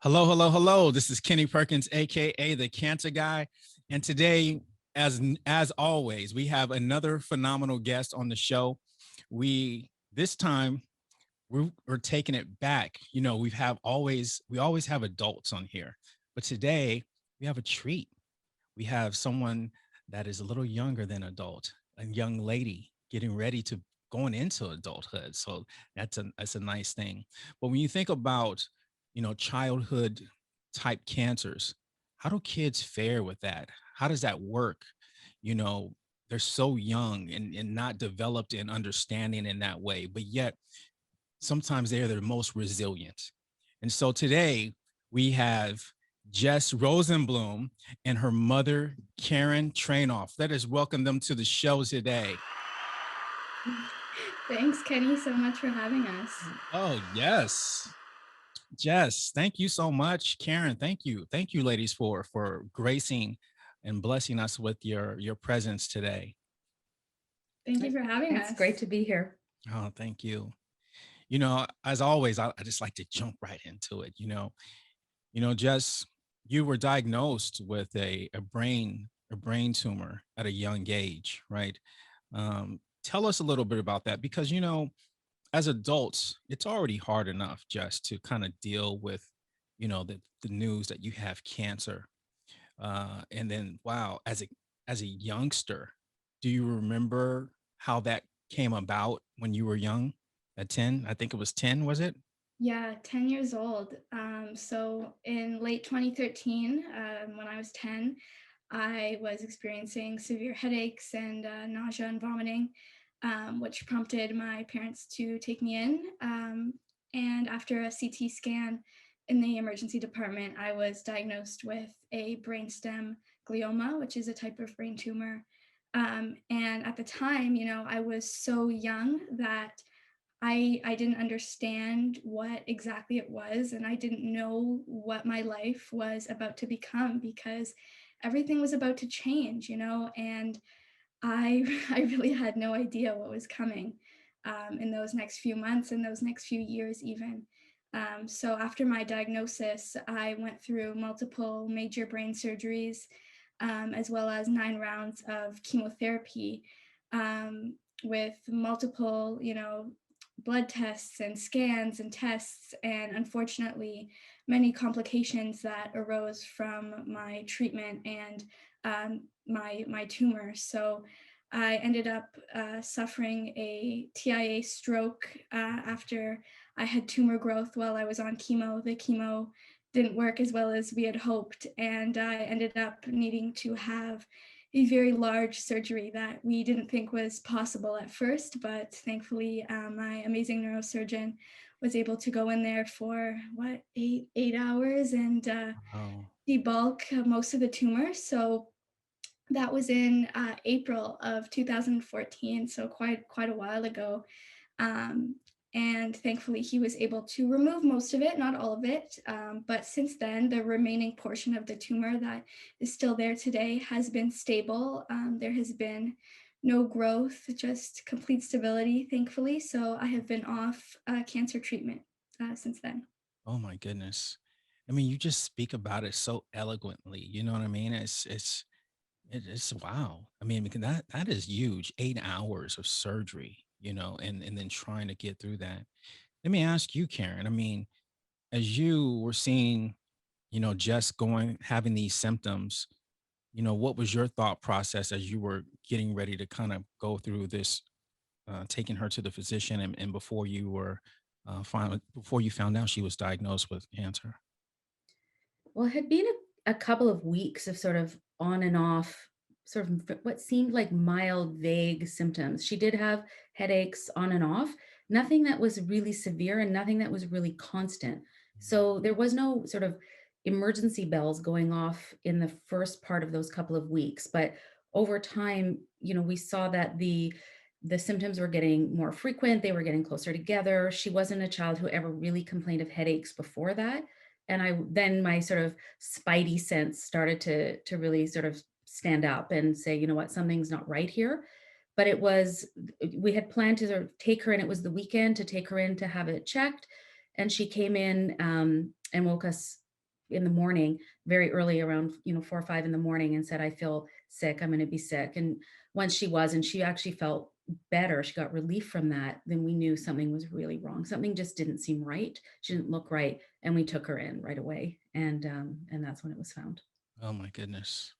Hello, hello, hello. This is Kenny Perkins, aka the Cancer Guy, and today, as always, we have another phenomenal guest on the show. We this time we're taking it back. You know, we always have adults on here, but today we have a treat. We have someone that is a little younger than adult, a young lady getting ready to going into adulthood. So that's a nice thing. But when you think about, childhood type cancers, how do kids fare with that? How does that work? You know, they're so young and not developed in understanding in that way, but yet sometimes they're the most resilient. And so today we have Jess Rosenbloom and her mother, Karen Trainoff. Let us welcome them to the show today. Thanks, Kenny, so much for having us. Oh, yes. Jess, thank you so much. Karen, thank you. Thank you, ladies, for gracing and blessing us with your presence today. Thank you for having It's us. great to be here. Oh, thank you. You know, as always, I just like to jump right into it. Jess, you were diagnosed with a brain tumor at a young age, right? Tell us a little bit about that because as adults, it's already hard enough just to kind of deal with, the news that you have cancer, and then wow, as a youngster, do you remember how that came about when you were young? At 10, I think it was 10, was it? Yeah, 10 years old. So in late 2013, when I was 10, I was experiencing severe headaches and nausea and vomiting, which prompted my parents to take me in. And after a CT scan in the emergency department, I was diagnosed with a brainstem glioma, which is a type of brain tumor. And at the time, I was so young that I didn't understand what exactly it was, and I didn't know what my life was about to become because everything was about to change, and I I really had no idea what was coming in those next few months and those next few years even. So after my diagnosis, I went through multiple major brain surgeries, as well as 9 rounds of chemotherapy, with multiple, blood tests and scans and tests, and unfortunately, many complications that arose from my treatment and my tumor. So I ended up suffering a TIA stroke after I had tumor growth while I was on chemo. The chemo didn't work as well as we had hoped, and I ended up needing to have a very large surgery that we didn't think was possible at first, but thankfully my amazing neurosurgeon was able to go in there for 8 hours and Oh, debulk most of the tumor. So that was in April of 2014, so quite a while ago. Um, and thankfully, he was able to remove most of it, not all of it. But since then, the remaining portion of the tumor that is still there today has been stable. There has been no growth, just complete stability, thankfully. So I have been off cancer treatment since then. oh my goodness. I mean, you just speak about it so eloquently. You know what I mean? It's wow. I mean, because that is huge. 8 hours of surgery, and then trying to get through that. Let me ask you, Karen. I mean, as you were seeing, just having these symptoms, what was your thought process as you were getting ready to kind of go through this, taking her to the physician, and before you were before you found out she was diagnosed with cancer? Well, it had been a couple of weeks of sort of on and off, sort of what seemed like mild, vague symptoms. She did have headaches on and off, nothing that was really severe and nothing that was really constant. So there was no sort of emergency bells going off in the first part of those couple of weeks. But over time, we saw that the symptoms were getting more frequent, they were getting closer together. She wasn't a child who ever really complained of headaches before that. And then my sort of spidey sense started to really sort of stand up and say, you know what, something's not right here. But we had planned to sort of take her in. It was the weekend to take her in to have it checked, and she came in and woke us in the morning, very early around, 4 or 5 in the morning, and said, I feel sick, I'm going to be sick. And once she was, and she actually felt better, she got relief from that, then we knew something was really wrong. Something just didn't seem right. She didn't look right. And we took her in right away. And that's when it was found. Oh my goodness.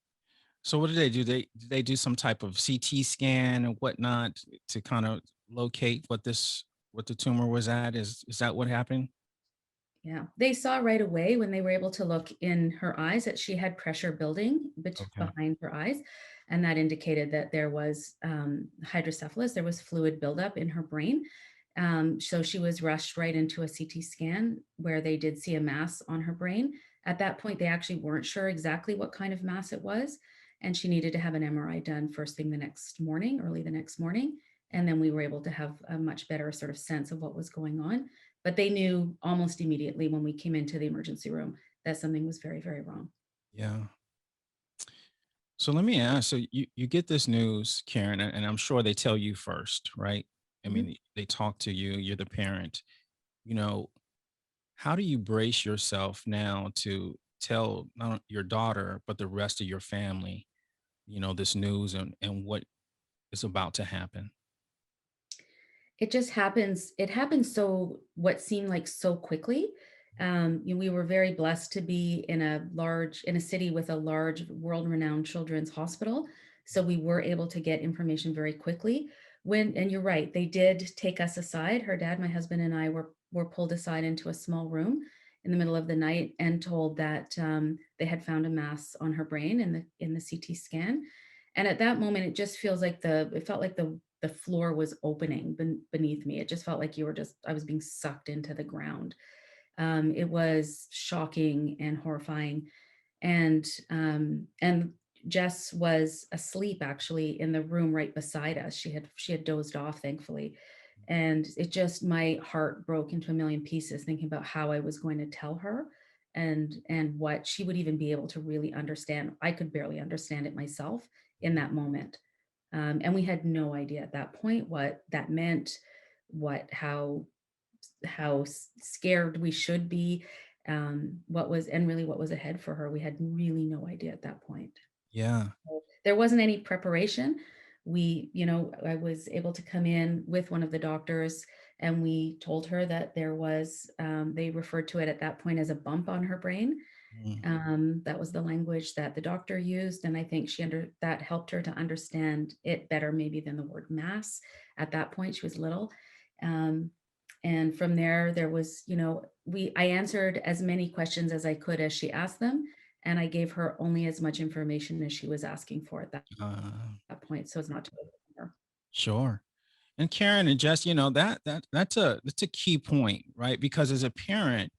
So what did they do? Did they do some type of CT scan and whatnot to kind of locate what the tumor was at? Is that what happened? Yeah, they saw right away when they were able to look in her eyes that she had pressure building Okay. behind her eyes. And that indicated that there was hydrocephalus, there was fluid buildup in her brain. So she was rushed right into a CT scan where they did see a mass on her brain. At that point, they actually weren't sure exactly what kind of mass it was. And she needed to have an MRI done first thing the next morning, early the next morning. And then we were able to have a much better sort of sense of what was going on. But they knew almost immediately when we came into the emergency room that something was very, very wrong. Yeah. So let me ask, so you get this news, Karen, and I'm sure they tell you first, right? I Mhm. mean, they talk to you, you're the parent. You know, how do you brace yourself now to tell not only your daughter, but the rest of your family, this news and what is about to happen? It just happens. It happened so what seemed like so quickly. We were very blessed to be in a city with a large world-renowned children's hospital. So we were able to get information very quickly. And you're right, they did take us aside. Her dad, my husband, and I were pulled aside into a small room in the middle of the night and told that they had found a mass on her brain in the CT scan. And at that moment, it felt like the floor was opening beneath me. It just felt like I was being sucked into the ground. It was shocking and horrifying. And Jess was asleep actually in the room right beside us. She had dozed off, thankfully. And it just, my heart broke into a million pieces thinking about how I was going to tell her and what she would even be able to really understand. I could barely understand it myself in that moment. And we had no idea at that point what that meant, what how scared we should be, what was ahead for her. We had really no idea at that point. Yeah. So there wasn't any preparation. I was able to come in with one of the doctors, and we told her that there was, they referred to it at that point as a bump on her brain. Mm. That was the language that the doctor used, and I think that helped her to understand it better maybe than the word mass. At that point, she was little. Um, and from there, there was, I answered as many questions as I could as she asked them, and I gave her only as much information as she was asking for at that point, so as not to overwhelm her. Sure. And Karen and Jess, that's a key point, right? Because as a parent,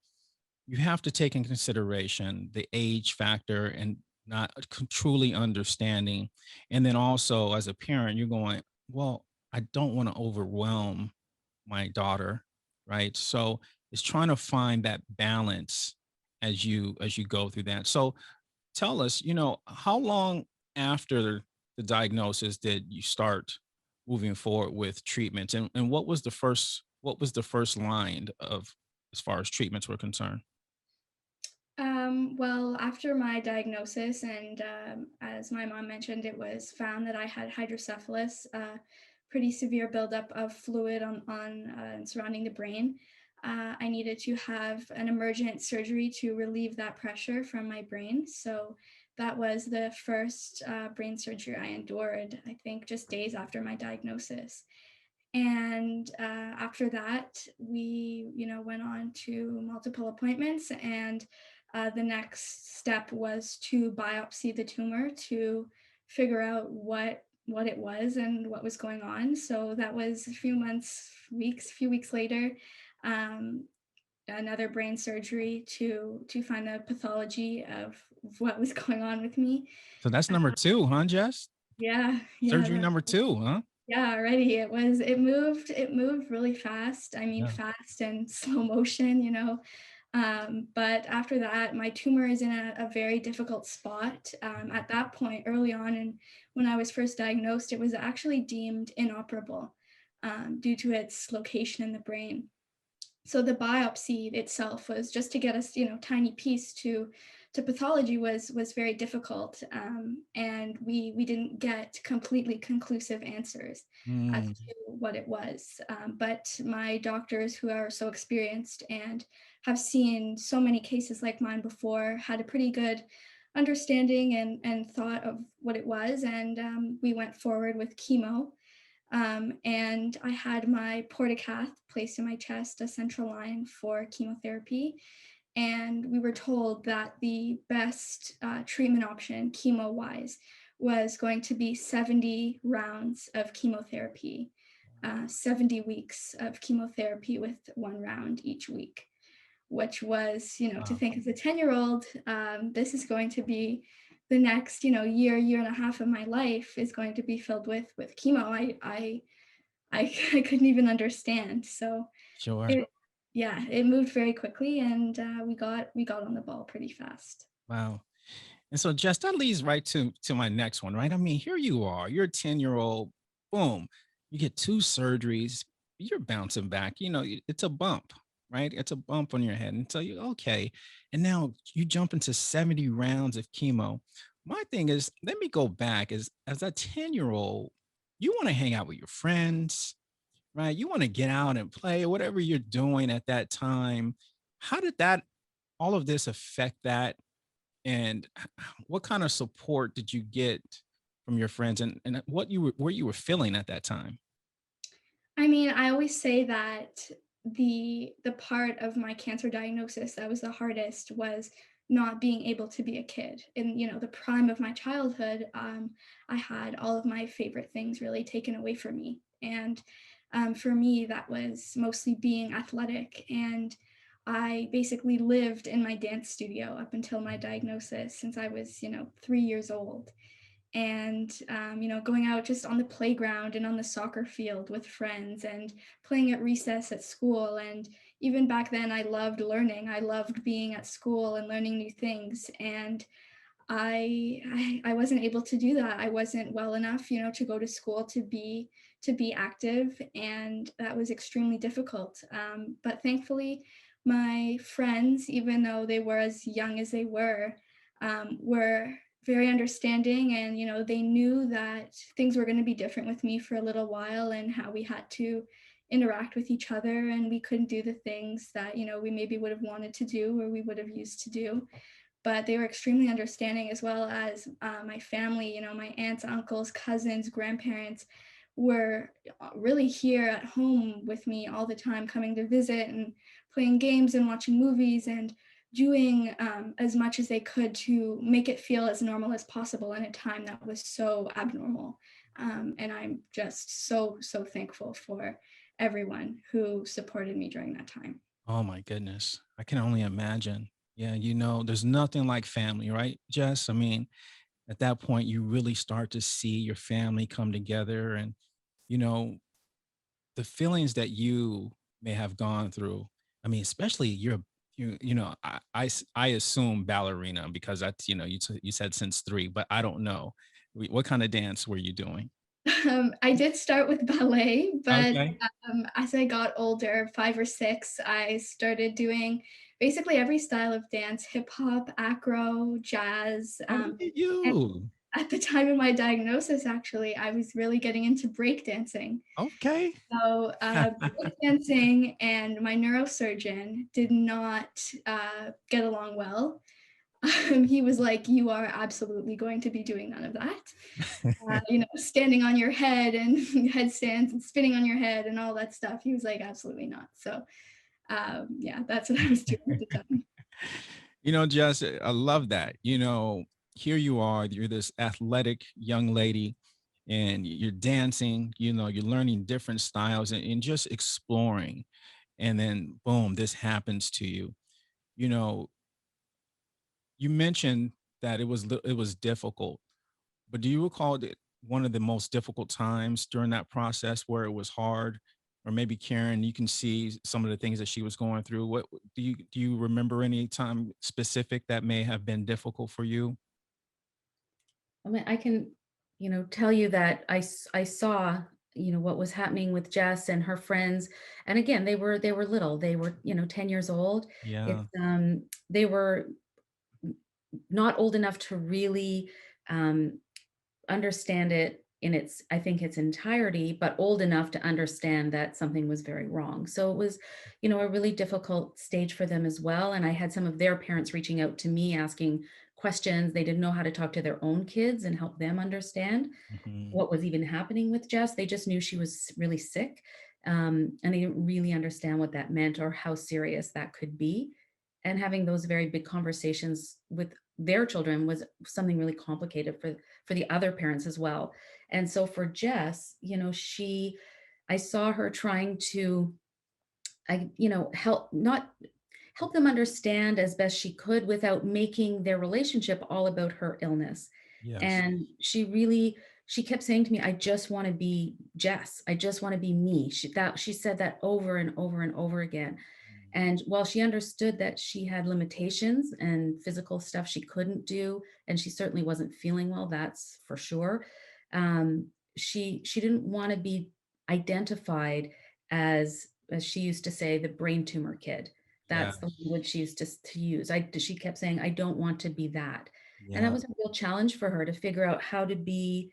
you have to take in consideration the age factor and not truly understanding. And then also as a parent, you're going, well, I don't want to overwhelm my daughter, right? So it's trying to find that balance as you go through that. So tell us, how long after the diagnosis did you start moving forward with treatments, and what was the first line of as far as treatments were concerned? Well, after my diagnosis, and as my mom mentioned, it was found that I had hydrocephalus, pretty severe buildup of fluid on and surrounding the brain. I needed to have an emergent surgery to relieve that pressure from my brain. So that was the first brain surgery I endured, I think just days after my diagnosis. And after that, we, went on to multiple appointments, and the next step was to biopsy the tumor to figure out what it was and what was going on. So that was a few weeks later, um, another brain surgery to find the pathology of what was going on with me. So that's Uh, number two, huh, Jess? yeah, yeah, Surgery that number two, huh? yeah, already it moved really fast. I mean, Yeah. fast and slow motion, but after that, my tumor is in a very difficult spot. At that point, early on, and when I was first diagnosed, it was actually deemed inoperable due to its location in the brain. So the biopsy itself was just to get us, tiny piece to pathology was very difficult, and we didn't get completely conclusive answers as Mm, to what it was. But my doctors, who are so experienced and have seen so many cases like mine before, had a pretty good understanding and thought of what it was, and we went forward with chemo. And I had my portacath placed in my chest, a central line for chemotherapy. And we were told that the best treatment option, chemo wise, was going to be 70 rounds of chemotherapy, 70 weeks of chemotherapy with one round each week, which was, to wow. think as a 10-year-old, this is going to be the next, year and a half of my life is going to be filled with chemo. I couldn't even understand. So Sure. it, yeah, it moved very quickly, and we got on the ball pretty fast. Wow. And so, Jess, that leads right to my next one, right? I mean, here you are, you're a 10-year-old, boom, you get two surgeries, you're bouncing back. It's a bump, right? It's a bump on your head. And so you okay. And now you jump into 70 rounds of chemo. My thing is, let me go back as a 10-year-old, you want to hang out with your friends, right? You want to get out and play, whatever you're doing at that time. How did that all of this affect that? And what kind of support did you get from your friends, and what you were feeling at that time? I mean, I always say that the part of my cancer diagnosis that was the hardest was not being able to be a kid. In, the prime of my childhood, I had all of my favorite things really taken away from me. And for me, that was mostly being athletic. And I basically lived in my dance studio up until my diagnosis since I was, 3 years old. And going out just on the playground and on the soccer field with friends and playing at recess at school. And even back then, I loved learning. I loved being at school and learning new things. And I wasn't able to do that. I wasn't well enough, to go to school to be active, and that was extremely difficult. But thankfully, my friends, even though they were as young as they were very understanding, and they knew that things were going to be different with me for a little while, and how we had to interact with each other, and we couldn't do the things that we maybe would have wanted to do or we would have used to do. But they were extremely understanding, as well as my family. My aunts, uncles, cousins, grandparents were really here at home with me all the time, coming to visit and playing games and watching movies and doing as much as they could to make it feel as normal as possible in a time that was so abnormal. And I'm just so thankful for everyone who supported me during that time. Oh my goodness. I can only imagine. Yeah, there's nothing like family, right, Jess? I mean, at that point, you really start to see your family come together, and, you know, the feelings that you may have gone through. I mean, especially I assume ballerina, because that's, you said since 3, but I don't know. What kind of dance were you doing? I did start with ballet, but Okay. as I got older, 5 or 6, I started doing basically every style of dance: hip hop, acro, jazz. Oh, look at And you. at the time of my diagnosis, actually, I was really getting into breakdancing. Okay. So breakdancing and my neurosurgeon did not get along well. He was like, "You are absolutely going to be doing none of that. Standing on your head and headstands and spinning on your head and all that stuff." He was like, "Absolutely not." So yeah, that's what I was doing at the time. Jess, I love that. Here you are, you're this athletic young lady, and you're dancing, you're learning different styles, and just exploring. And then boom, this happens to you. You know, you mentioned that it was difficult, but do you recall that one of the most difficult times during that process where it was hard? Or maybe Karen, you can see some of the things that she was going through. What do you remember any time specific that may have been difficult for you? I mean, I can, tell you that I saw, what was happening with Jess and her friends. And again, they were little. They were, 10 years old. Yeah. It's they were not old enough to really um, understand it in its, I think, its entirety, but old enough to understand that something was very wrong. So it was, a really difficult stage for them as well. And I had some of their parents reaching out to me asking questions. They didn't know how to talk to their own kids and help them understand Hmm. what was even happening with Jess. They just knew she was really sick. And they didn't really understand what that meant or how serious that could be. And having those very big conversations with their children was something really complicated for the other parents as well. And so for Jess, I saw her trying to, help not help them understand as best she could without making their relationship all about her illness. Yes. And she kept saying to me, I just want to be Jess. I just want to be me. She said that over and over and over again. And while she understood that she had limitations and physical stuff she couldn't do, and she certainly wasn't feeling well, that's for sure. Um, she didn't want to be identified as she used to say, the brain tumor kid. Yeah. That's the language she used to use. She kept saying, I don't want to be that. And that Yeah. was a real challenge for her to figure out how to be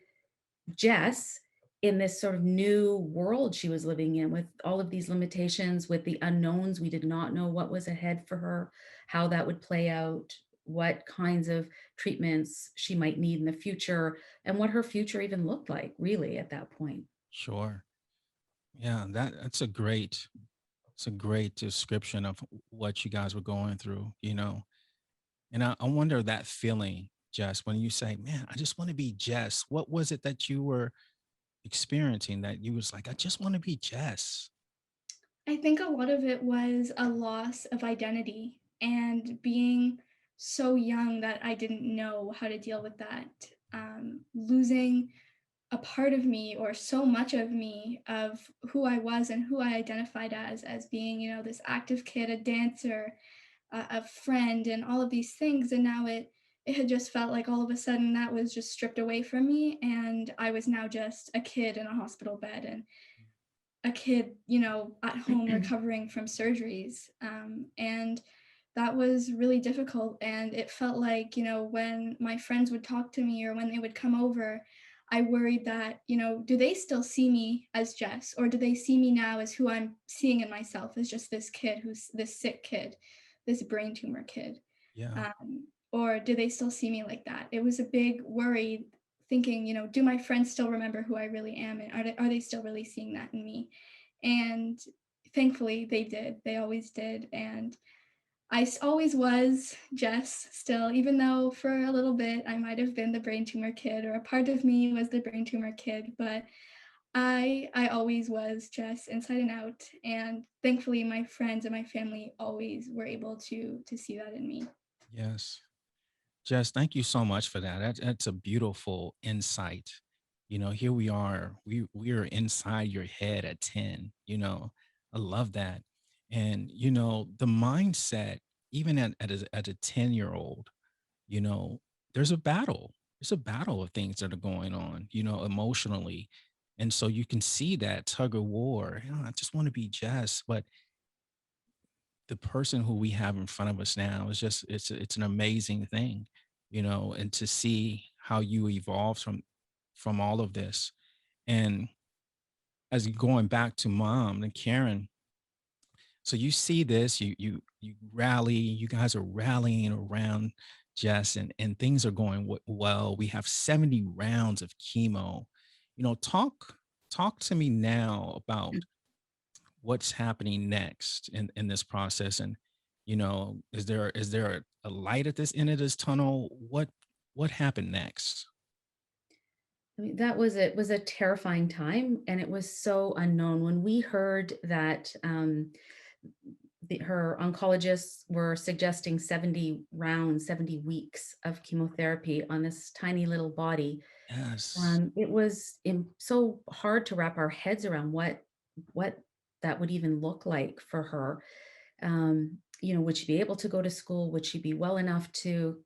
Jess in this sort of new world she was living in with all of these limitations, with the unknowns. We did not know what was ahead for her, how that would play out, what kinds of treatments she might need in the future, and what her future even looked like, really, at that point. Sure. Yeah. That's a great, it's a great description of what you guys were going through, And I wonder that feeling, Jess, when you say, man, I just want to be Jess. What was it that you were experiencing that you was like, I just want to be Jess? I think a lot of it was a loss of identity and being so young that I didn't know how to deal with that. Losing a part of me or so much of me of who I was and who I identified as being, this active kid, a dancer, a friend, and all of these things. And now it had just felt like all of a sudden that was just stripped away from me, and I was now just a kid in a hospital bed and a kid, at home recovering from surgeries. And that was really difficult. And it felt like, when my friends would talk to me or when they would come over, I worried that, do they still see me as Jess, or do they see me now as who I'm seeing in myself, as just this kid who's this sick kid, this brain tumor kid? Yeah. Or do they still see me like that? It was a big worry, thinking, do my friends still remember who I really am? And are they still really seeing that in me? And thankfully they did. They always did. And always was Jess still, even though for a little bit I might have been the brain tumor kid, or a part of me was the brain tumor kid, but I always was Jess inside and out. And thankfully my friends and my family always were able to see that in me. Yes. Jess, thank you so much for that. That's a beautiful insight. Here we are. We are inside your head at 10. I love that. And the mindset, even at a 10-year-old, you know, there's a battle. There's a battle of things that are going on, emotionally. And so you can see that tug of war. I just want to be Jess, but the person who we have in front of us now is just it's an amazing thing, and to see how you evolved from all of this. And as you going back to mom and Karen, so you see this, you rally, you guys are rallying around Jess, and things are going well. We have 70 rounds of chemo. Talk to me now about what's happening next in this process, and is there a light at this end of this tunnel? What happened next? I mean, that was a terrifying time, and it was so unknown. When we heard that her oncologists were suggesting 70 rounds, 70 weeks of chemotherapy on this tiny little body, Yes. it was so hard to wrap our heads around what that would even look like for her. Would she be able to go to school? Would she be well enough to,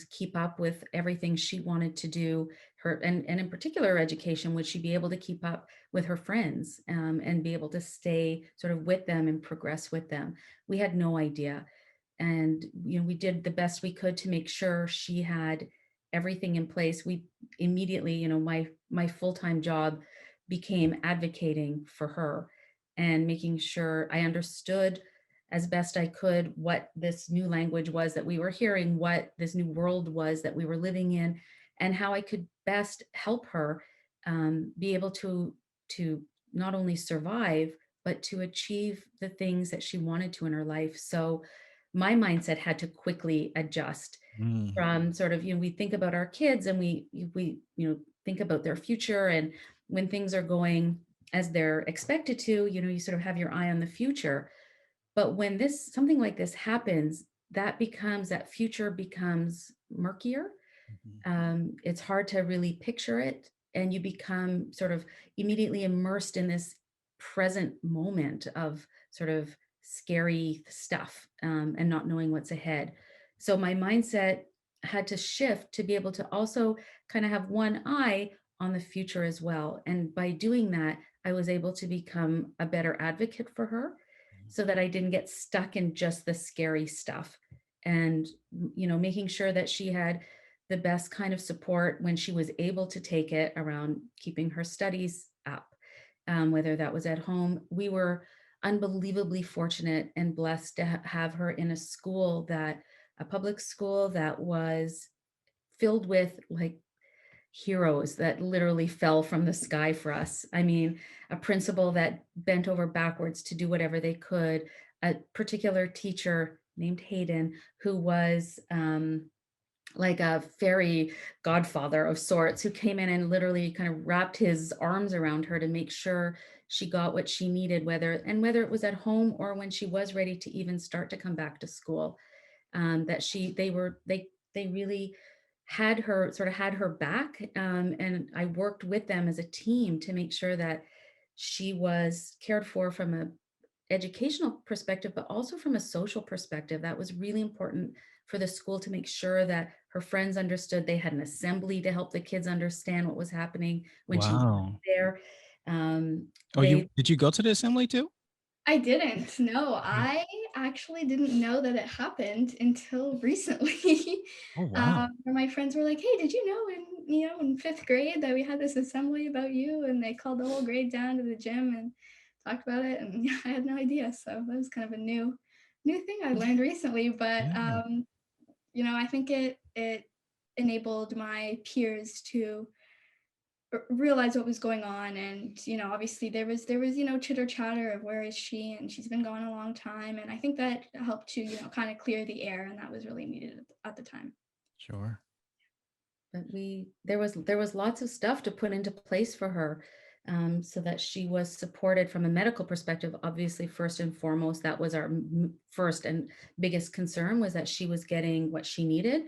keep up with everything she wanted to do? her, and in particular her education, would she be able to keep up with her friends, and be able to stay sort of with them and progress with them? We had no idea. And we did the best we could to make sure she had everything in place. We immediately, my full-time job became advocating for her and making sure I understood as best I could what this new language was that we were hearing, what this new world was that we were living in, and how I could best help her be able to not only survive but to achieve the things that she wanted to in her life. So my mindset had to quickly adjust Mm. from sort of, we think about our kids and we think about their future, and when things are going as they're expected to, you sort of have your eye on the future. But when something like this happens, that future becomes murkier. Mhm. It's hard to really picture it, and you become sort of immediately immersed in this present moment of sort of scary stuff, and not knowing what's ahead. So my mindset had to shift to be able to also kind of have one eye on the future as well. And by doing that, I was able to become a better advocate for her, so that I didn't get stuck in just the scary stuff. And making sure that she had the best kind of support when she was able to take it around keeping her studies up, whether that was at home. We were unbelievably fortunate and blessed to have her in a public school that was filled with like heroes that literally fell from the sky for us. I mean, a principal that bent over backwards to do whatever they could, a particular teacher named Hayden, who was like a fairy godfather of sorts, who came in and literally kind of wrapped his arms around her to make sure she got what she needed, whether it was at home or when she was ready to even start to come back to school. That they really had her back, and I worked with them as a team to make sure that she was cared for from a educational perspective, but also from a social perspective. That was really important for the school, to make sure that her friends understood. They had an assembly to help the kids understand what was happening when she was Wow. there. Um, Oh, they did you go to the assembly too? I didn't. No, Yeah. I actually didn't know that it happened until recently. Oh, wow. Where my friends were like, "Hey, did you know in fifth grade that we had this assembly about you?" And they called the whole grade down to the gym and talked about it. And I had no idea. So that was kind of a new thing I learned recently. But Yeah. I think it enabled my peers to realize what was going on. And obviously there was chitter chatter of where is she, and she's been gone a long time, and I think that helped to kind of clear the air, and that was really needed at the time. Sure. but there was lots of stuff to put into place for her, so that she was supported from a medical perspective. Obviously, first and foremost, that was our first and biggest concern, was that she was getting what she needed.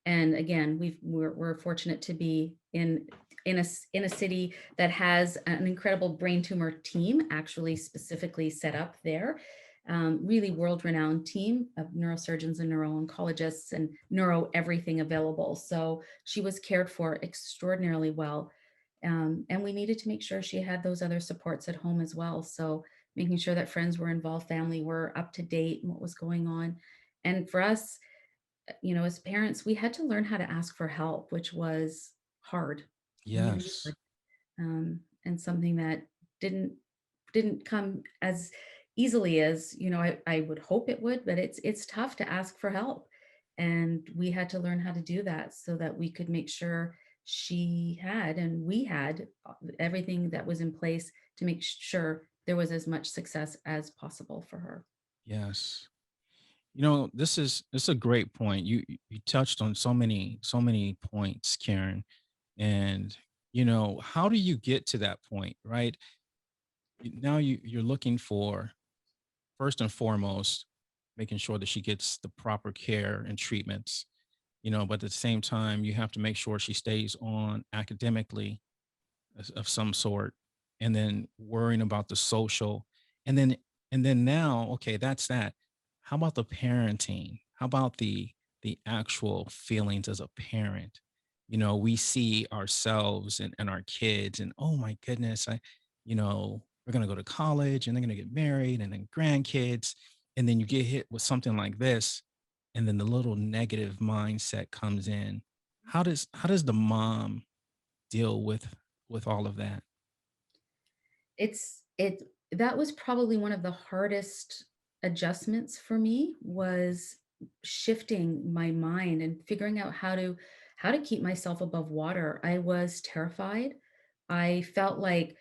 And again, we're fortunate to be in a city that has an incredible brain tumor team actually specifically set up there. Really world-renowned team of neurosurgeons and neuro-oncologists and neuro everything available. So she was cared for extraordinarily well. And we needed to make sure she had those other supports at home as well. So making sure that friends were involved, family were up to date in what was going on. And for us, as parents, we had to learn how to ask for help, which was hard, really Yes. hard, and something that didn't didn't come as easily as I would hope it would. But it's tough to ask for help, and we had to learn how to do that so that we could make sure she had and we had everything that was in place to make sure there was as much success as possible for her. Yes. This is a great point. You touched on so many points, Karen. And how do you get to that point, right? Now you're looking for, first and foremost, making sure that she gets the proper care and treatments, but at the same time, you have to make sure she stays on academically of some sort, and then worrying about the social, and then now, okay, that's that. How about the parenting? How about the actual feelings as a parent? we see ourselves and our kids, and oh my goodness, we're going to go to college and they're going to get married and then grandkids. And then you get hit with something like this. And then the little negative mindset comes in. How does the mom deal with all of that? It that was probably one of the hardest adjustments for me, was shifting my mind and figuring out how to keep myself above water. I was terrified. I felt like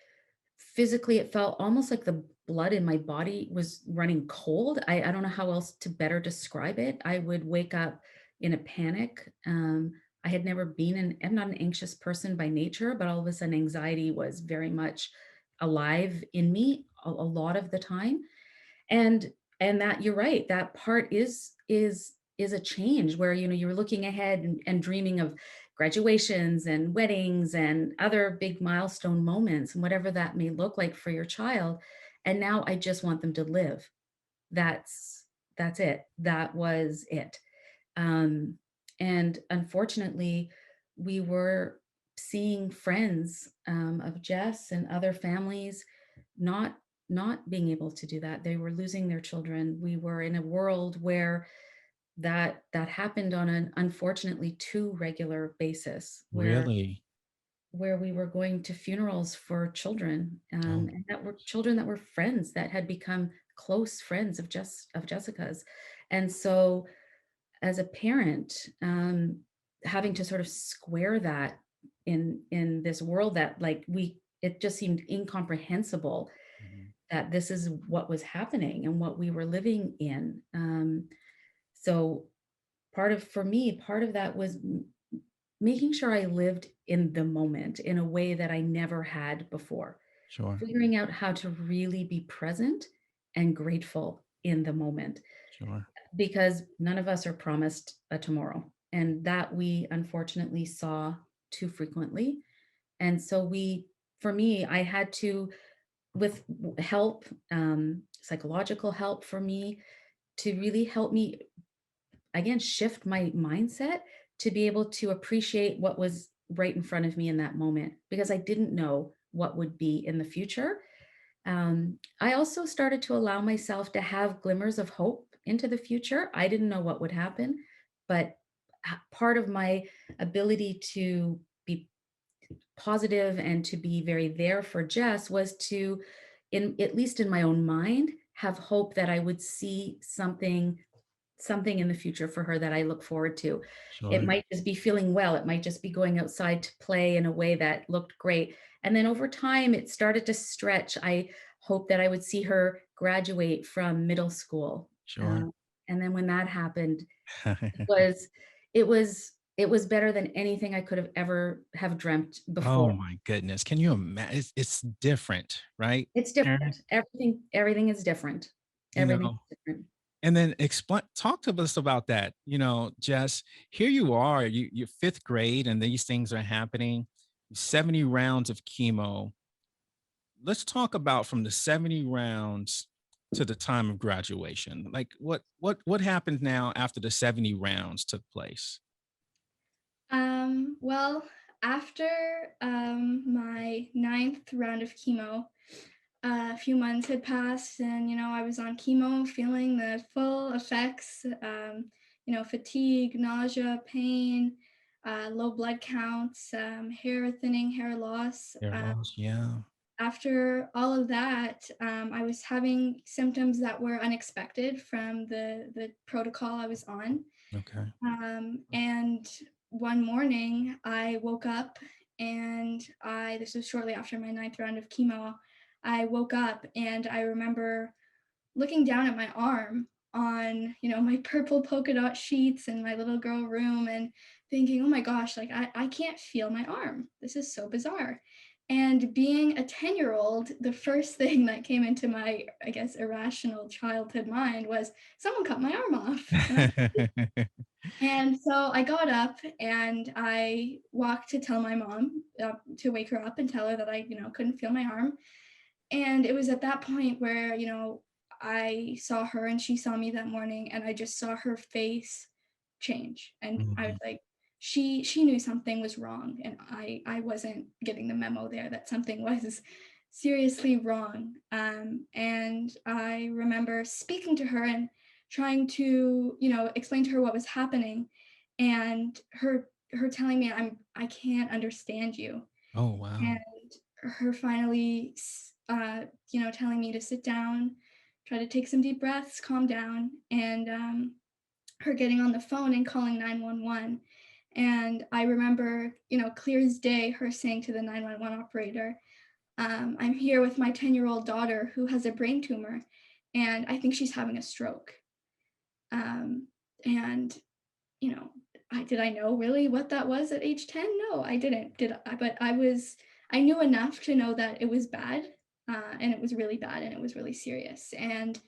physically it felt almost like the blood in my body was running cold. I don't know how else to better describe it. I would wake up in a panic. I had never been I'm not an anxious person by nature, but all of a sudden anxiety was very much alive in me a lot of the time. And that, you're right, that part is a change where, you're looking ahead and dreaming of graduations and weddings and other big milestone moments and whatever that may look like for your child. And now I just want them to live. That's it. That was it. Um, and unfortunately, we were seeing friends, of Jess and other families not not being able to do that. They were losing their children. We were in a world where that happened on an unfortunately too regular basis, Really? where we were going to funerals for children, Oh, and that were children that were friends, that had become close friends of Jessica's. And so as a parent, having to sort of square that in this world that, like, we it just seemed incomprehensible mhm. that this is what was happening and what we were living in. So for me, part of that was making sure I lived in the moment in a way that I never had before, Sure, figuring out how to really be present and grateful in the moment, sure. because none of us are promised a tomorrow. And that we unfortunately saw too frequently. And so for me, I had to, with help, psychological help for me, to really help me, again, shift my mindset to be able to appreciate what was right in front of me in that moment, because I didn't know what would be in the future. I also started to allow myself to have glimmers of hope into the future. I didn't know what would happen, but part of my ability to be positive and to be very there for Jess was to, in at least in my own mind, have hope that I would see something in the future for her that I look forward to. It Sure. might just be feeling well. It might just be going outside to play in a way that looked great. And then over time, it started to stretch. I hoped that I would see her graduate from middle school. Sure. Uh, and then when that happened, it was, it was better than anything I could have ever have dreamt Oh before. my goodness. Can you imagine? It's different, right, It's Karen? different. Everything is different. You Everything know, is different. and then explain talk to us about that. Jess, here you are, you're fifth grade and these things are happening, 70 rounds of chemo. Let's talk about from the 70 rounds to the time of graduation. Like what happened now after the 70 rounds took place? Well, after my ninth round of chemo, a few months had passed, and I was on chemo, feeling the full effects. Fatigue, nausea, pain, low blood counts, hair thinning, hair loss. Hair loss, yeah. After all of that, I was having symptoms that were unexpected from the protocol I was on. Okay. And one morning I woke up, and this was shortly after my ninth round of chemo. I woke up and I remember looking down at my arm on, my purple polka dot sheets in my little girl room, and thinking, oh my gosh, like I can't feel my arm. This is so bizarre. And being a 10-year-old, the first thing that came into my, I guess, irrational childhood mind was someone cut my arm off. And so I got up and I walked to tell my mom, to wake her up and tell her that I, couldn't feel my arm. And it was at that point where, I saw her and she saw me that morning, and I just saw her face change. And I was Mhm. like, she knew something was wrong, and I wasn't getting the memo there that something was seriously wrong. And I remember speaking to her and trying to, explain to her what was happening, and her telling me, I can't understand you. Oh, wow. And her finally, telling me to sit down, try to take some deep breaths, calm down, and her getting on the phone and calling 911. And I remember, clear as day, her saying to the 911 operator, I'm here with my 10-year-old daughter who has a brain tumor, and I think she's having a stroke. And, you know, did I know really what that was at age 10? No, I didn't. Did I? But I knew enough to know that it was bad, and it was really bad, and it was really serious. And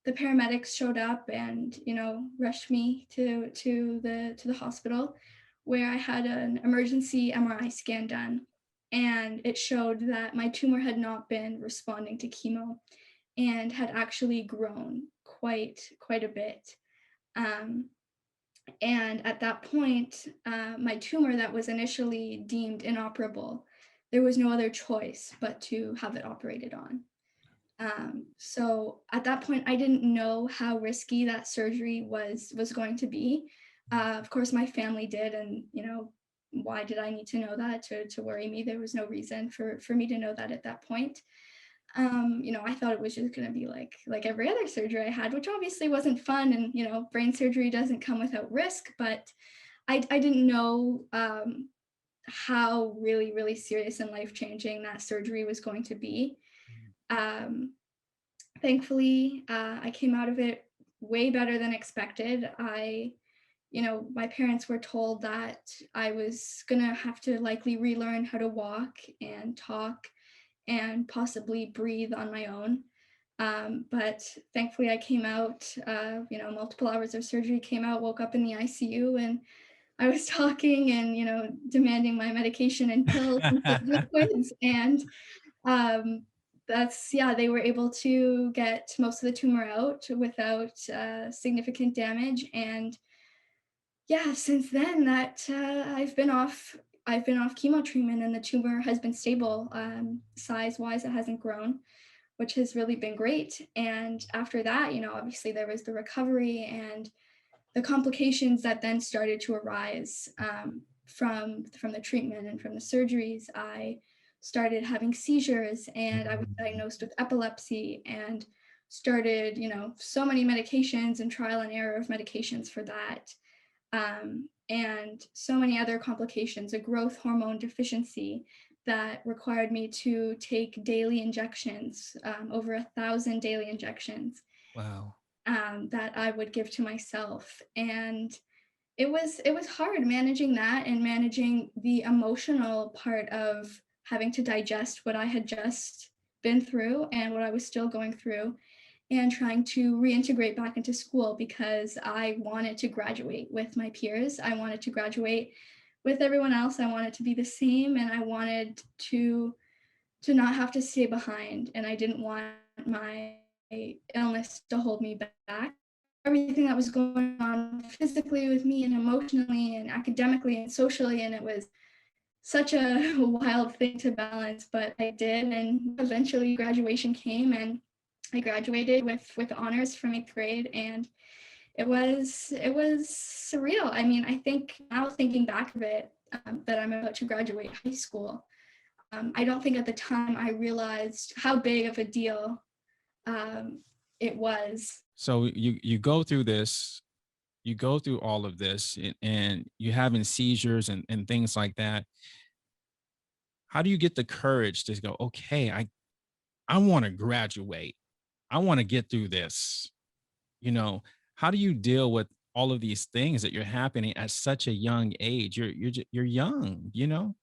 the paramedics showed up and, rushed me to the hospital, where I had an emergency MRI scan done, and it showed that my tumor had not been responding to chemo and had actually grown quite a bit. Um, and at that point, my tumor that was initially deemed inoperable, there was no other choice but to have it operated on. So at that point, I didn't know how risky that surgery was going to be. Of course, my family did, and why did I need to know that to worry me? There was no reason for me to know that at that point. I thought it was just going to be like every other surgery I had, which obviously wasn't fun, and brain surgery doesn't come without risk, but I didn't know how really serious and life-changing that surgery was going to be. Um, Thankfully, I came out of it way better than expected. My parents were told that I was gonna have to likely relearn how to walk and talk and possibly breathe on my own. But thankfully I came out, multiple hours of surgery, came out, woke up in the ICU, and I was talking and, demanding my medication and pills and liquids. And um, they were able to get most of the tumor out without significant damage. And yeah, since then that I've been off chemo treatment, and the tumor has been stable. Size wise, it hasn't grown, which has really been great. And after that, obviously there was the recovery and the complications that then started to arise from the treatment and from the surgeries. I started having seizures, and I was diagnosed with epilepsy, and started, so many medications and trial and error of medications for that. And so many other complications, a growth hormone deficiency that required me to take daily injections, over 1,000 daily injections, Wow. that I would give to myself. And it was hard managing that, and managing the emotional part of having to digest what I had just been through and what I was still going through, and trying to reintegrate back into school, because I wanted to graduate with my peers. I wanted to graduate with everyone else. I wanted to be the same, and I wanted to not have to stay behind, and I didn't want my illness to hold me back. Everything that was going on physically with me, and emotionally and academically and socially, and it was such a wild thing to balance, but I did. And eventually graduation came, and I graduated with honors from 8th grade, and it was surreal. I mean, I think now, thinking back of it, that I'm about to graduate high school, I don't think at the time I realized how big of a deal it was. So you go through this, you go through all of this, and you having seizures and things like that. How do you get the courage to go, okay, I want to graduate. I want to get through this. You know, how do you deal with all of these things that you're happening at such a young age? You're young, you know?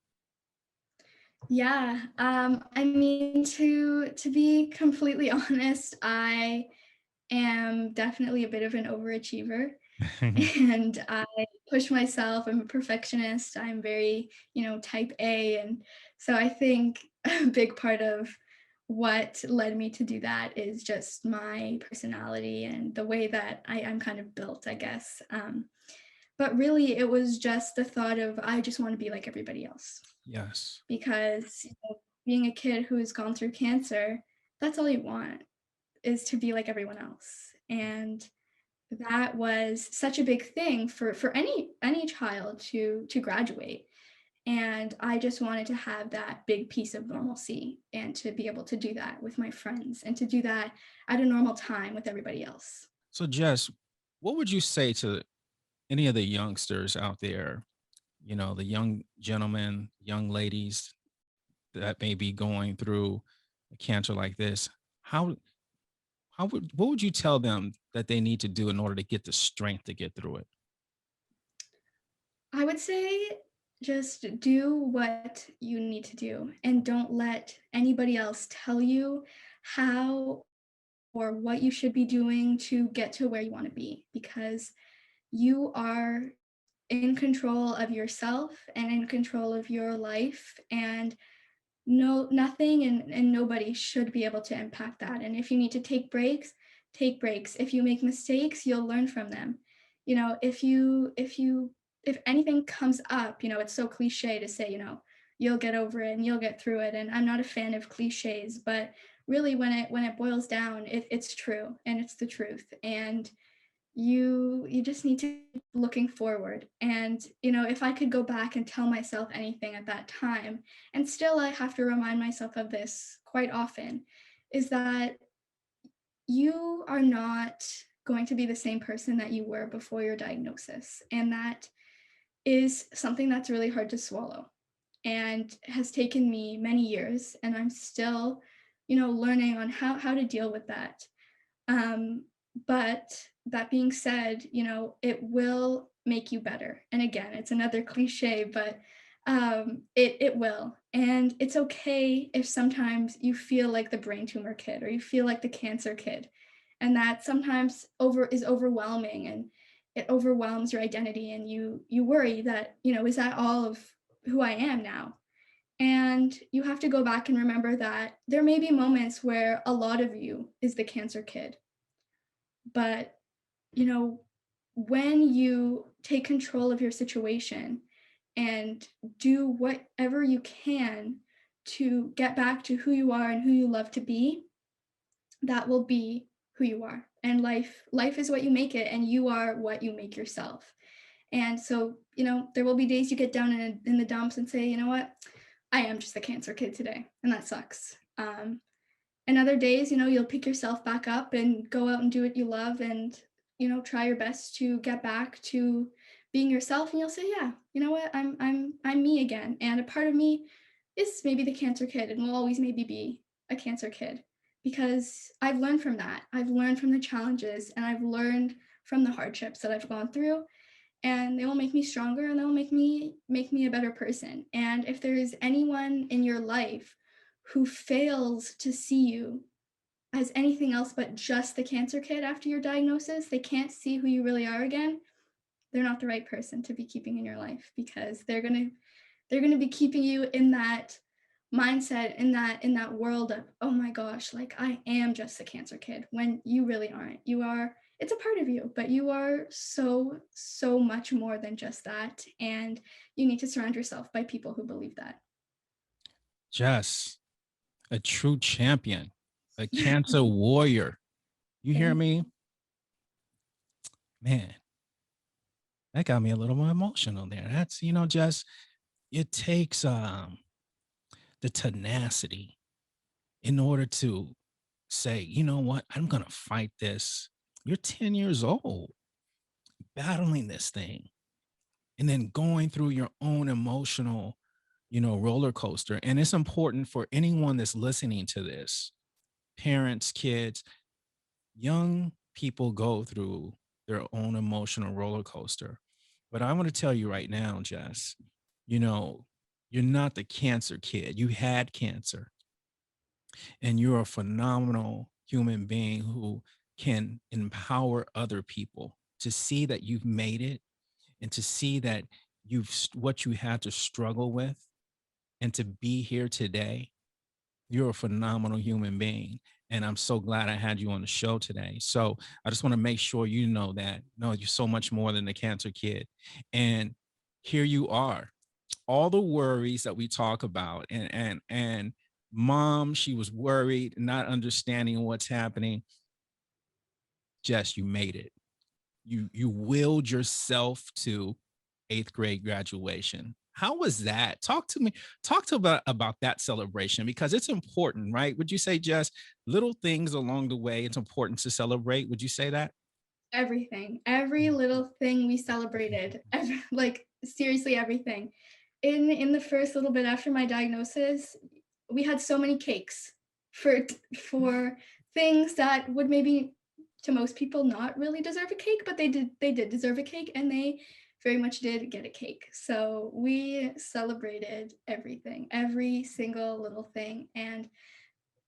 Yeah, I mean, to be completely honest, I am definitely a bit of an overachiever, and I push myself. I'm a perfectionist. I'm very, type A. And so I think a big part of what led me to do that is just my personality and the way that I'm kind of built, I guess. But really, it was just the thought of, I just want to be like everybody else. Yes. Because being a kid who's gone through cancer, that's all you want, is to be like everyone else. And that was such a big thing for any child to graduate. And I just wanted to have that big piece of normalcy and to be able to do that with my friends and to do that at a normal time with everybody else. So, Jess, what would you say to any of the youngsters out there, the young gentlemen, young ladies that may be going through a cancer like this? How what would you tell them that they need to do in order to get the strength to get through it? I would say just do what you need to do and don't let anybody else tell you how or what you should be doing to get to where you want to be, because you are in control of yourself and in control of your life, and nothing and nobody should be able to impact that. And if you need to take breaks, take breaks. If you make mistakes, you'll learn from them. If anything comes up, it's so cliche to say, you'll get over it and you'll get through it. And I'm not a fan of cliches, but really when it boils down, it's true and it's the truth. And you just need to keep looking forward. And if I could go back and tell myself anything at that time, and still I have to remind myself of this quite often, is that you are not going to be the same person that you were before your diagnosis. And that is something that's really hard to swallow and has taken me many years, and I'm still learning on how to deal with that. But that being said, it will make you better. And again, it's another cliche, but it will. And it's okay if sometimes you feel like the brain tumor kid or you feel like the cancer kid. And that sometimes is overwhelming, and it overwhelms your identity, and you worry that, is that all of who I am now? And you have to go back and remember that there may be moments where a lot of you is the cancer kid. But, you know, when you take control of your situation and do whatever you can to get back to who you are and who you love to be, that will be who you are. And life is what you make it, and you are what you make yourself. And so, there will be days you get down in the dumps and say, you know what, I am just a cancer kid today, and that sucks. And other days, you'll pick yourself back up and go out and do what you love, and try your best to get back to being yourself, and you'll say, yeah, you know what, I'm me again. And a part of me is maybe the cancer kid and will always maybe be a cancer kid, because I've learned from that. I've learned from the challenges, and I've learned from the hardships that I've gone through, and they will make me stronger, and they'll make me a better person. And if there is anyone in your life who fails to see you as anything else but just the cancer kid after your diagnosis, they can't see who you really are again, they're not the right person to be keeping in your life, because they're going to be keeping you in that mindset, in that world of, oh my gosh, like I am just a cancer kid, when you really aren't. It's a part of you, but you are so much more than just that, and you need to surround yourself by people who believe that. Jess, a true champion, a cancer warrior. You hear Thank me? Man, that got me a little more emotional there. That's, Jess, it takes the tenacity in order to say, you know what, I'm gonna fight this. You're 10 years old, battling this thing, and then going through your own emotional, roller coaster. And it's important for anyone that's listening to this, parents, kids, young people go through their own emotional roller coaster. But I want to tell you right now, Jess, you know, you're not the cancer kid. You had cancer, and you're a phenomenal human being who can empower other people to see that you've made it, and to see that what you had to struggle with, and to be here today. You're a phenomenal human being. And I'm so glad I had you on the show today. So I just want to make sure you know that, no, you're so much more than a cancer kid. And here you are. All the worries that we talk about, and mom, she was worried, not understanding what's happening. Jess, you made it. You willed yourself to eighth grade graduation. How was that? Talk to me. Talk to about that celebration, because it's important, right? Would you say, Jess, little things along the way, it's important to celebrate? Would you say that? Everything, every little thing we celebrated, like seriously everything. In the first little bit after my diagnosis, we had so many cakes for things that would maybe to most people not really deserve a cake, but they did deserve a cake, and they very much did get a cake. So we celebrated everything, every single little thing. And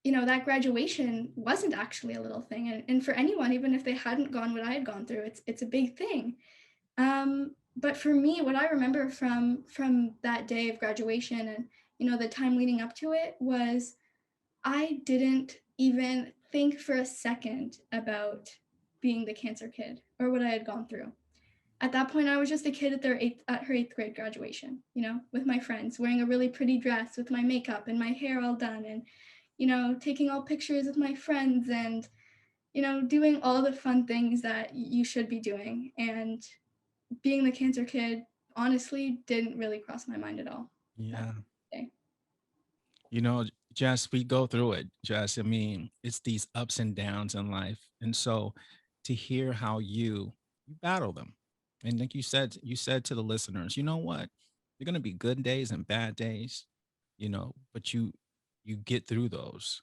that graduation wasn't actually a little thing. And for anyone, even if they hadn't gone what I had gone through, it's a big thing. But for me, what I remember from that day of graduation and the time leading up to it was I didn't even think for a second about being the cancer kid or what I had gone through. At that point, I was just a kid at her eighth grade graduation, with my friends, wearing a really pretty dress with my makeup and my hair all done, and taking all pictures with my friends, and doing all the fun things that you should be doing. And being the cancer kid honestly didn't really cross my mind at all that Yeah. day. You know, Jess, we go through it, Jess. I mean, it's these ups and downs in life. And so to hear how you battle them. And like you said to the listeners, you know what? You're gonna be good days and bad days, but you get through those.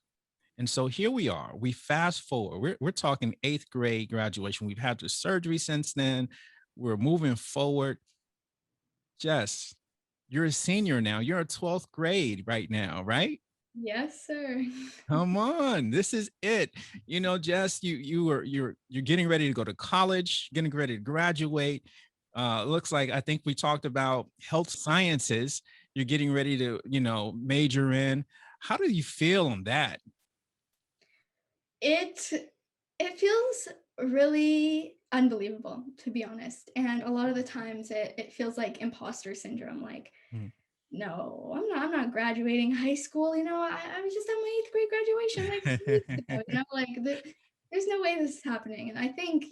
And so here we are. We fast forward. We're talking eighth grade graduation. We've had the surgery since then. We're moving forward. Jess, you're a senior now. You're a 12th grade right now, right? Yes, sir. Come on, this is it. Jess, you're getting ready to go to college, getting ready to graduate. Looks like I think we talked about health sciences. You're getting ready to, major in. How do you feel on that? it it feels really unbelievable, to be honest, and a lot of the times it feels like imposter syndrome, like, Mm. no, I'm not graduating high school. I was just at my eighth grade graduation like 2 weeks ago. Like there's no way this is happening. And I think,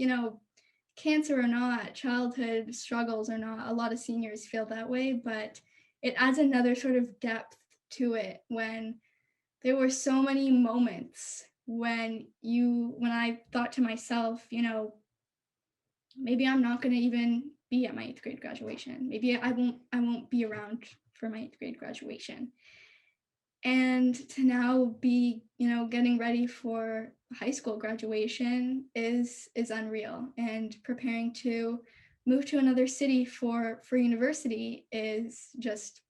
cancer or not, childhood struggles or not, a lot of seniors feel that way, but it adds another sort of depth to it when there were so many moments when I thought to myself, maybe I'm not going to even be at my eighth grade graduation. Maybe I won't be around for my eighth grade graduation. And to now be, getting ready for high school graduation is unreal. And preparing to move to another city for university is just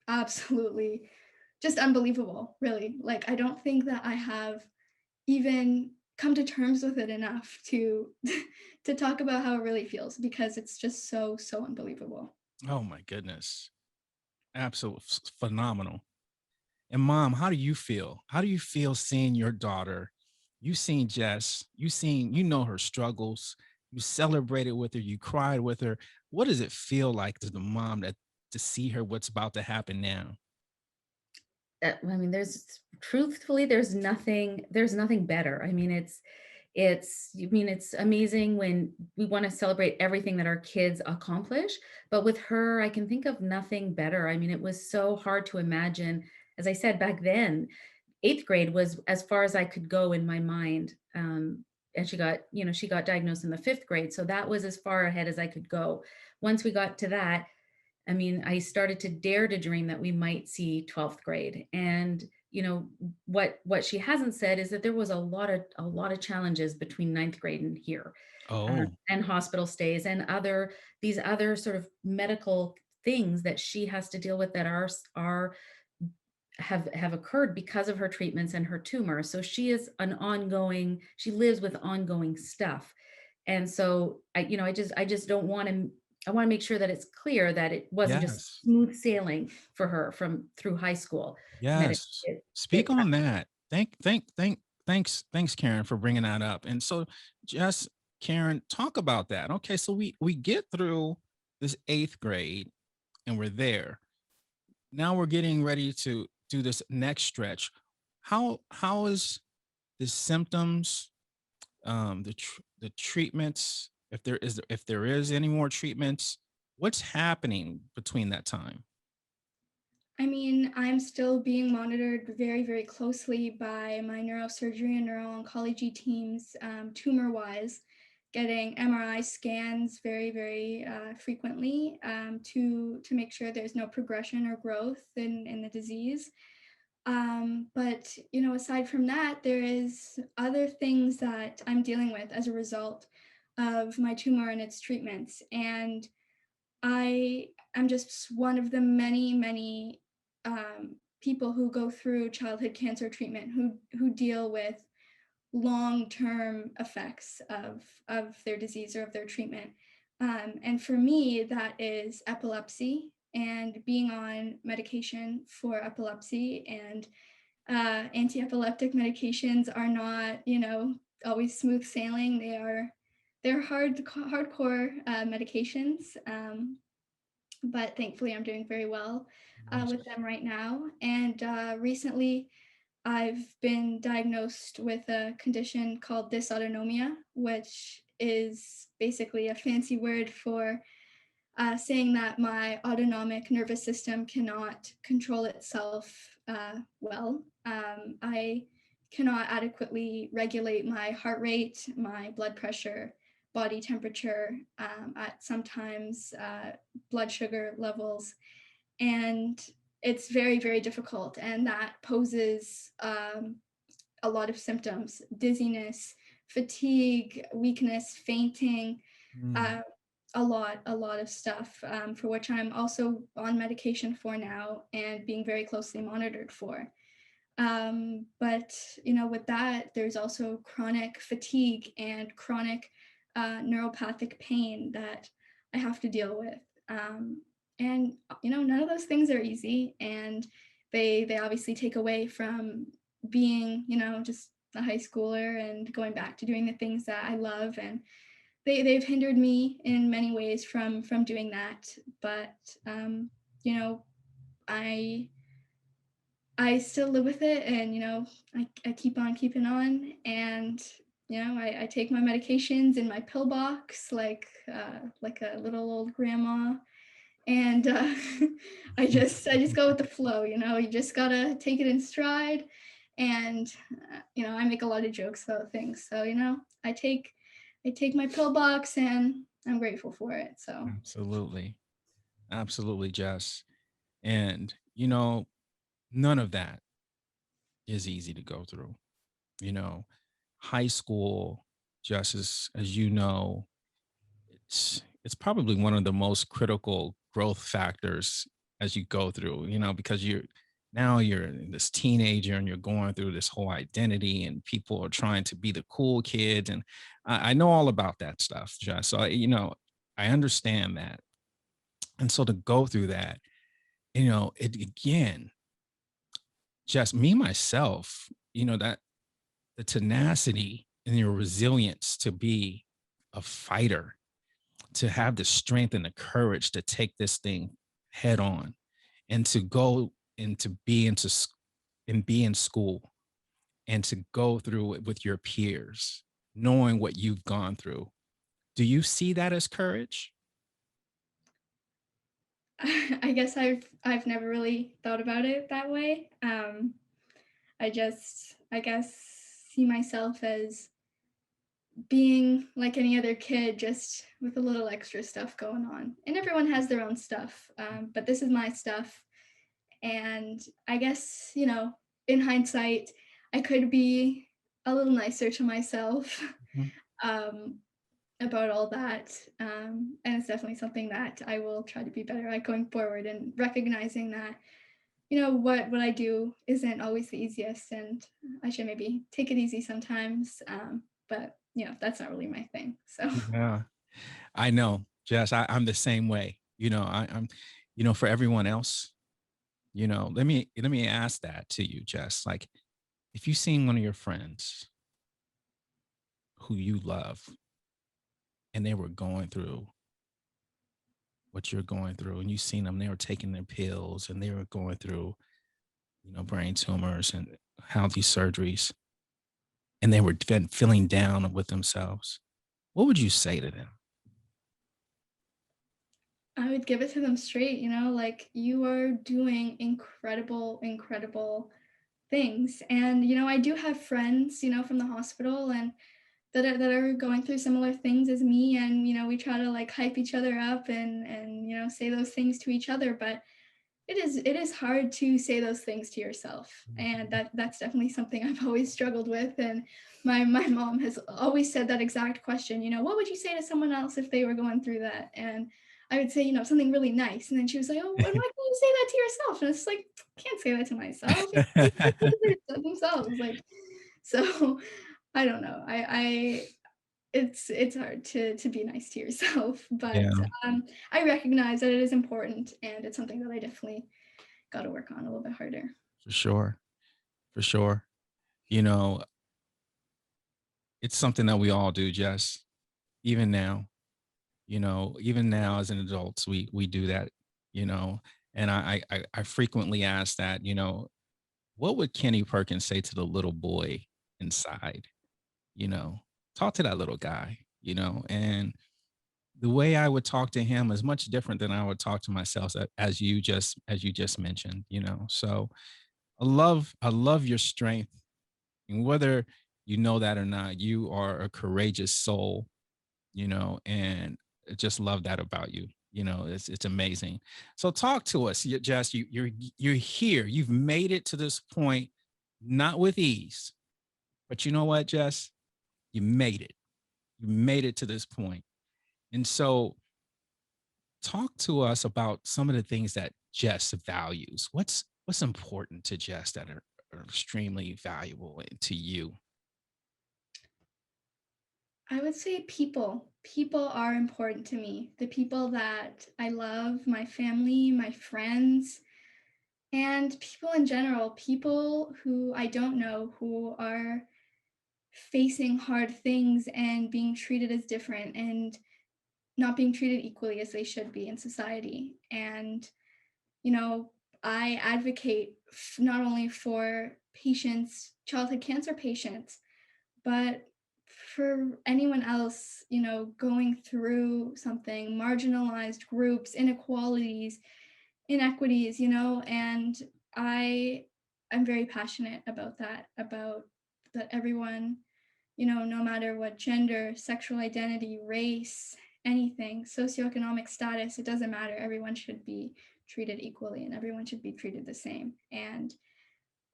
absolutely just unbelievable, really. Like I don't think that I have even come to terms with it enough to to talk about how it really feels, because it's just so unbelievable. Oh my goodness. Absolute phenomenal. And mom, how do you feel? How do you feel seeing your daughter? You seen Jess, you know her struggles, you celebrated with her, you cried with her. What does it feel like to the mom that to see her what's about to happen now? I mean, there's nothing better. I mean, it's amazing when we want to celebrate everything that our kids accomplish, but with her, I can think of nothing better. I mean, it was so hard to imagine. As I said back then, eighth grade was as far as I could go in my mind. And she got diagnosed in the fifth grade. So that was as far ahead as I could go. Once we got to that, I mean, I started to dare to dream that we might see 12th grade. And what she hasn't said is that there was a lot of challenges between ninth grade and here, Oh, and hospital stays and these other sort of medical things that she has to deal with that are have occurred because of her treatments and her tumor. So she lives with ongoing stuff. And so I just don't want to I want to make sure that it's clear that it wasn't just Yes. smooth sailing for her through high school, and that Yes. Speak it on that. Thanks, Karen, for bringing that up. And so, just Karen, talk about that. Okay, so we get through this eighth grade, and we're there. Now we're getting ready to do this next stretch. How is the symptoms, the treatments, if there is any more treatments, what's happening between that time? I mean, I'm still being monitored very, very closely by my neurosurgery and neuro-oncology teams, tumor-wise, getting MRI scans very, very frequently to make sure there's no progression or growth in the disease. But aside from that, there is other things that I'm dealing with as a result of my tumor and its treatments. And I am just one of the many, many people who go through childhood cancer treatment who deal with long-term effects of their disease or of their treatment. And for me, that is epilepsy and being on medication for epilepsy, and anti-epileptic medications are not, always smooth sailing. They're hardcore medications. But thankfully I'm doing very well Yes. with them right now. And recently I've been diagnosed with a condition called dysautonomia, which is basically a fancy word for saying that my autonomic nervous system cannot control itself well. I cannot adequately regulate my heart rate, my blood pressure, body temperature, at sometimes blood sugar levels. And it's very, very difficult. And that poses a lot of symptoms: dizziness, fatigue, weakness, fainting, Mm, uh, a lot of stuff for which I'm also on medication for now and being very closely monitored for. But with that, there's also chronic fatigue and chronic neuropathic pain that I have to deal with. And none of those things are easy, and they obviously take away from being, just a high schooler and going back to doing the things that I love. And they've hindered me in many ways from doing that. But you know, I I still live with it, and I keep on keeping on. And I take my medications in my pill box like a little old grandma. And I just go with the flow. You just gotta take it in stride. And I make a lot of jokes about things, so I take my pill box, and I'm grateful for it. So absolutely. Absolutely, Jess. And none of that is easy to go through. You know, high school, just as you know, it's probably one of the most critical growth factors as you go through, because you're this teenager and you're going through this whole identity, and people are trying to be the cool kids. And I know all about that stuff, Jess. So I understand that. And so to go through that, it again, just me myself, that the tenacity and your resilience to be a fighter, to have the strength and the courage to take this thing head on, and to go and to be and be in school, and to go through it with your peers, knowing what you've gone through. Do you see that as courage? I guess I've never really thought about it that way. I guess see myself as being like any other kid, just with a little extra stuff going on. And everyone has their own stuff, but this is my stuff. And I guess, in hindsight, I could be a little nicer to myself Mhm. um, about all that. And it's definitely something that I will try to be better at going forward, and recognizing that, what I do isn't always the easiest, and I should maybe take it easy sometimes. But that's not really my thing. So Yeah, I know. Jess, I'm the same way. I'm, for everyone else, let me ask that to you, Jess. Like, if you seen one of your friends who you love and they were going through what you're going through, and you seen them, they were taking their pills and they were going through, brain tumors and how these surgeries, and they were feeling down with themselves, what would you say to them? I would give it to them straight, like, you are doing incredible, incredible things. And, I do have friends, from the hospital and that are going through similar things as me. And, we try to like hype each other up and, say those things to each other. But it is hard to say those things to yourself. And that's definitely something I've always struggled with. And my mom has always said that exact question, what would you say to someone else if they were going through that? And I would say, something really nice. And then she was like, oh, and why can't you say that to yourself? And it's like, I can't say that to myself. Themselves. Like, so I don't know. It's hard to be nice to yourself, but Yeah, I recognize that it is important, and it's something that I definitely got to work on a little bit harder. for sure. For sure. You know, it's something that we all do, Jess. Even now, even now as an adults, we do that, you know. And I frequently ask that, what would Kenny Perkins say to the little boy inside? You know, talk to that little guy, and the way I would talk to him is much different than I would talk to myself, as you just mentioned, So I love your strength, and whether you know that or not, you are a courageous soul, and I just love that about you. It's amazing. So talk to us, Jess. You're here. You've made it to this point, not with ease, but you know what, Jess? You made it. You made it to this point. And so talk to us about some of the things that Jess values. What's important to Jess that are extremely valuable to you? I would say people. People are important to me. The people that I love, my family, my friends, and people in general, people who I don't know, who are facing hard things and being treated as different and not being treated equally as they should be in society. And, you know, I advocate not only for patients, childhood cancer patients, but for anyone else, going through something, marginalized groups, inequalities, inequities, and I I'm very passionate about that, about that everyone, no matter what gender, sexual identity, race, anything, socioeconomic status, it doesn't matter. Everyone should be treated equally and everyone should be treated the same. And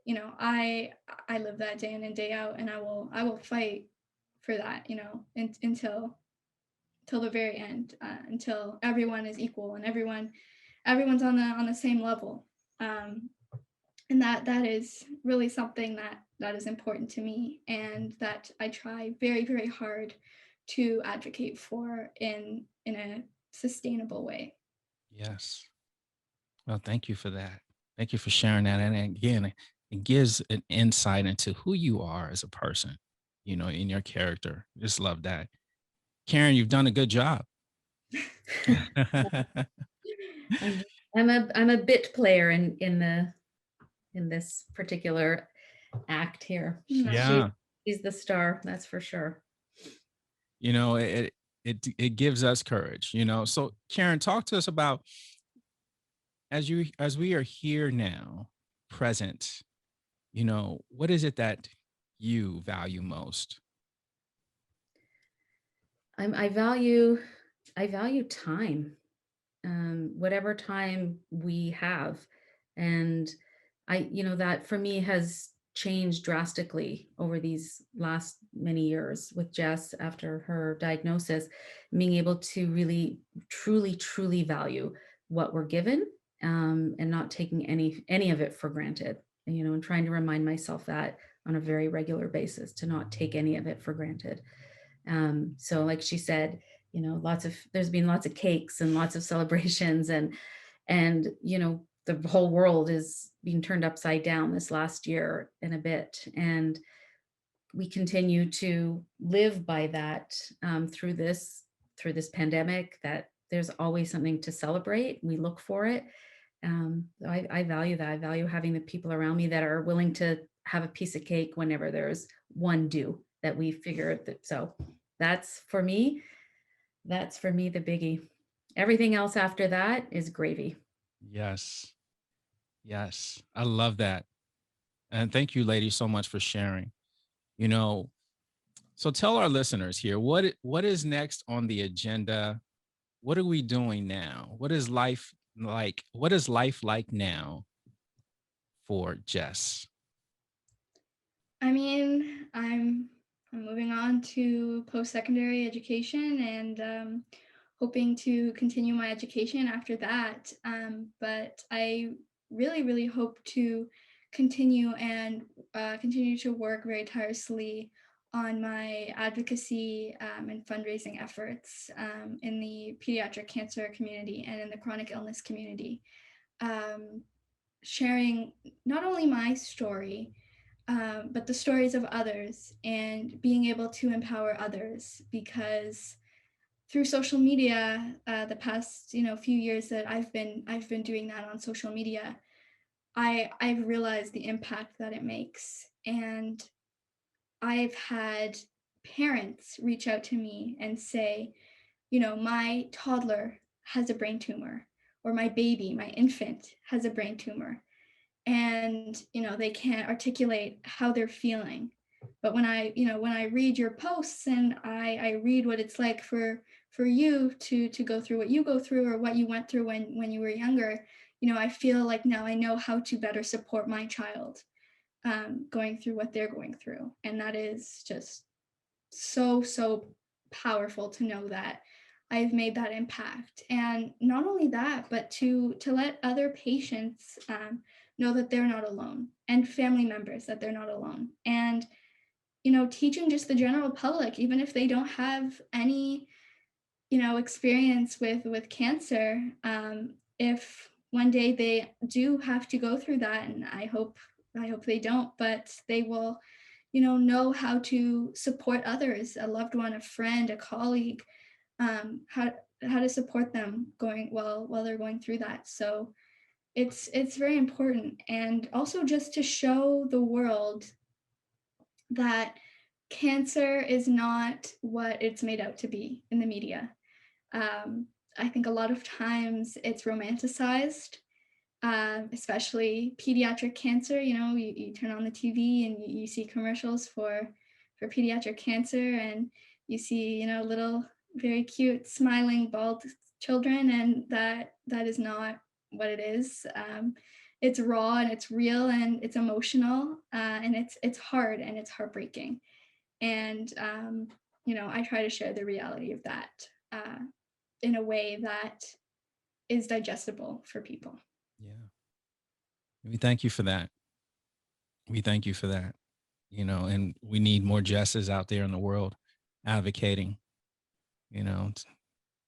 I live that day in and day out, and I will fight for that, until the very end, until everyone is equal and everyone's on the same level. And that is really something that is important to me, and that I try very, very hard to advocate for in a sustainable way. Yes. Well, thank you for that. Thank you for sharing that. And again, it gives an insight into who you are as a person, in your character. Just love that. Karen, you've done a good job. I'm I'm a bit player in this particular act here. Nice. Yeah. She's the star, that's for sure. It gives us courage, So Karen, talk to us about, as we are here now, present, what is it that you value most? I value time, whatever time we have, and that for me has changed drastically over these last many years with Jess after her diagnosis, being able to really, truly, truly value what we're given, and not taking any of it for granted. And trying to remind myself that on a very regular basis to not take any of it for granted. So like she said, you know, there's been lots of cakes and lots of celebrations, and, you know, the whole world is being turned upside down this last year and a bit. And we continue to live by that, through this pandemic, that there's always something to celebrate. We look for it. I value that. I value having the people around me that are willing to have a piece of cake whenever there's one due, that we figure that. So that's for me, the biggie. Everything else after that is gravy. Yes. Yes. I love that. And thank you, ladies, so much for sharing. You know, so tell our listeners here, what is next on the agenda? What are we doing now? What is life like? What is life like now for Jess? I mean, I'm moving on to post-secondary education and hoping to continue my education after that. But I really, really hope to continue to work very tirelessly on my advocacy and fundraising efforts in the pediatric cancer community and in the chronic illness community. Sharing not only my story, but the stories of others, and being able to empower others, because through social media, the past few years that I've been doing that on social media, I've realized the impact that it makes. And I've had parents reach out to me and say, my toddler has a brain tumor, or my baby, my infant has a brain tumor, and they can't articulate how they're feeling. But when I read your posts, and I read what it's like for you to go through what you go through, or what you went through when you were younger, I feel like now I know how to better support my child going through what they're going through. And that is just so powerful to know that I've made that impact. And not only that, but to let other patients know that they're not alone, and family members that they're not alone. And teaching just the general public, even if they don't have any experience with cancer, if one day they do have to go through that, and I hope they don't, but they will know how to support others, a loved one, a friend, a colleague, how to support them while they're going through that. So it's very important. And also just to show the world that cancer is not what it's made out to be in the media. I think a lot of times it's romanticized, especially pediatric cancer. You turn on the TV and you see commercials for pediatric cancer, and you see little very cute smiling bald children, and that is not what it is. It's raw, and it's real, and it's emotional, and it's hard, and it's heartbreaking. And I try to share the reality of that in a way that is digestible for people. Yeah. We thank you for that. We thank you for that. And we need more Jesses out there in the world advocating.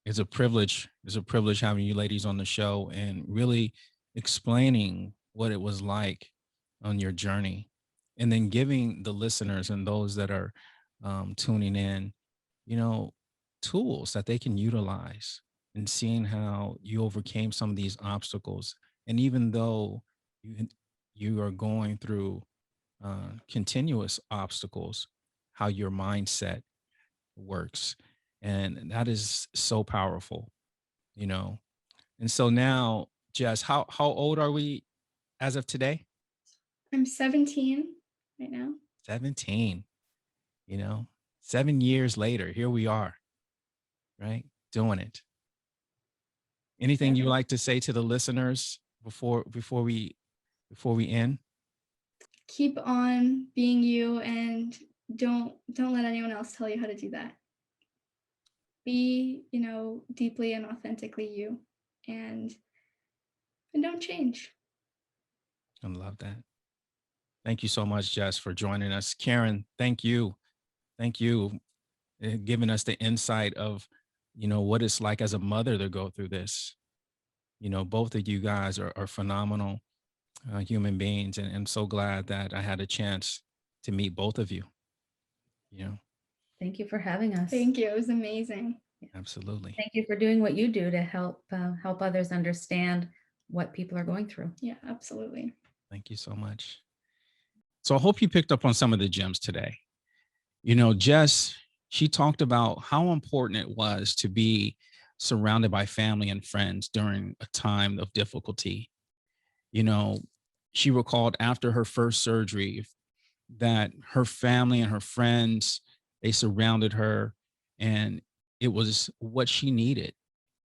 It's a privilege. It's a privilege having you ladies on the show and really explaining what it was like on your journey, and then giving the listeners and those that are tuning in, tools that they can utilize, and seeing how you overcame some of these obstacles. And even though you are going through continuous obstacles, how your mindset works. And that is so powerful, you know. And so now, Jess, how old are we as of today? I'm 17 right now. 17, 7 years later, here we are, right? Doing it. Anything you like to say to the listeners before we end? Keep on being you, and don't let anyone else tell you how to do that. Be, deeply and authentically you, and don't change. I love that. Thank you so much, Jess, for joining us. Karen, thank you. Thank you, giving us the insight of what it's like as a mother to go through this. Both of you guys are phenomenal human beings, and I'm so glad that I had a chance to meet both of you. You know, Thank you for having us. Thank you. It was amazing. absolutely. Thank you for doing what you do to help others understand what people are going through. Yeah, absolutely. Thank you so much. So I hope you picked up on some of the gems today. Jess, she talked about how important it was to be surrounded by family and friends during a time of difficulty. You know, she recalled after her first surgery that her family and her friends, they surrounded her, and it was what she needed,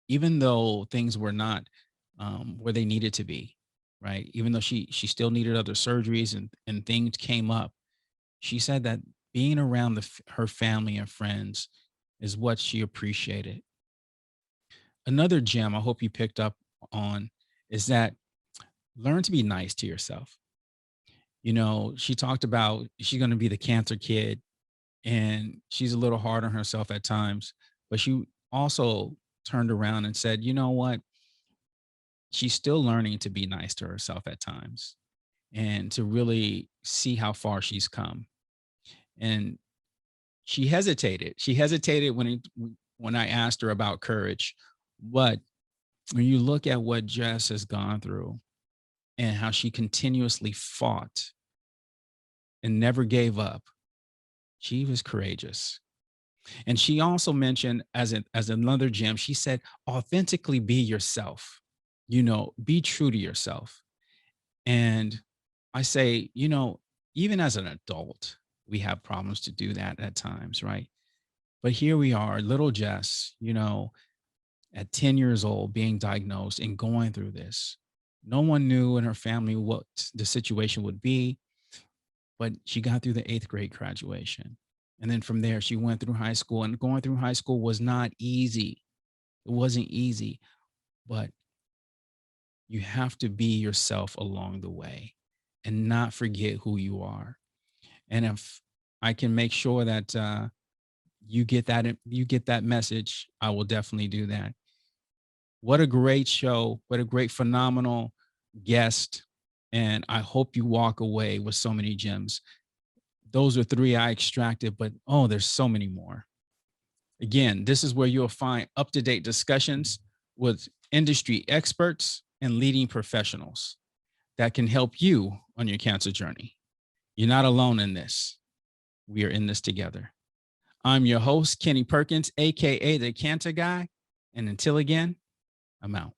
even though things were not where they needed to be, right? Even though she still needed other surgeries and things came up, she said that being around her family and friends is what she appreciated. Another gem I hope you picked up on is that learn to be nice to yourself. She talked about she's going to be the cancer kid, and she's a little hard on herself at times, but she also turned around and said, you know what? She's still learning to be nice to herself at times and to really see how far she's come. And she hesitated. She hesitated when I asked her about courage. But when you look at what Jess has gone through and how she continuously fought and never gave up, she was courageous. And she also mentioned as another gem, she said, authentically be yourself, be true to yourself. And I say, even as an adult, we have problems to do that at times, right? But here we are, little Jess, at 10 years old, being diagnosed and going through this. No one knew in her family what the situation would be, but she got through the 8th grade graduation. And then from there, she went through high school, and going through high school was not easy. It wasn't easy, but you have to be yourself along the way and not forget who you are. And if I can make sure that you get that message, I will definitely do that. What a great show. What a great, phenomenal guest. And I hope you walk away with so many gems. Those are 3 I extracted, but there's so many more. Again, this is where you'll find up-to-date discussions with industry experts and leading professionals that can help you on your cancer journey. You're not alone in this. We are in this together. I'm your host, Kenny Perkins, AKA the Cancer Guy. And until again, I'm out.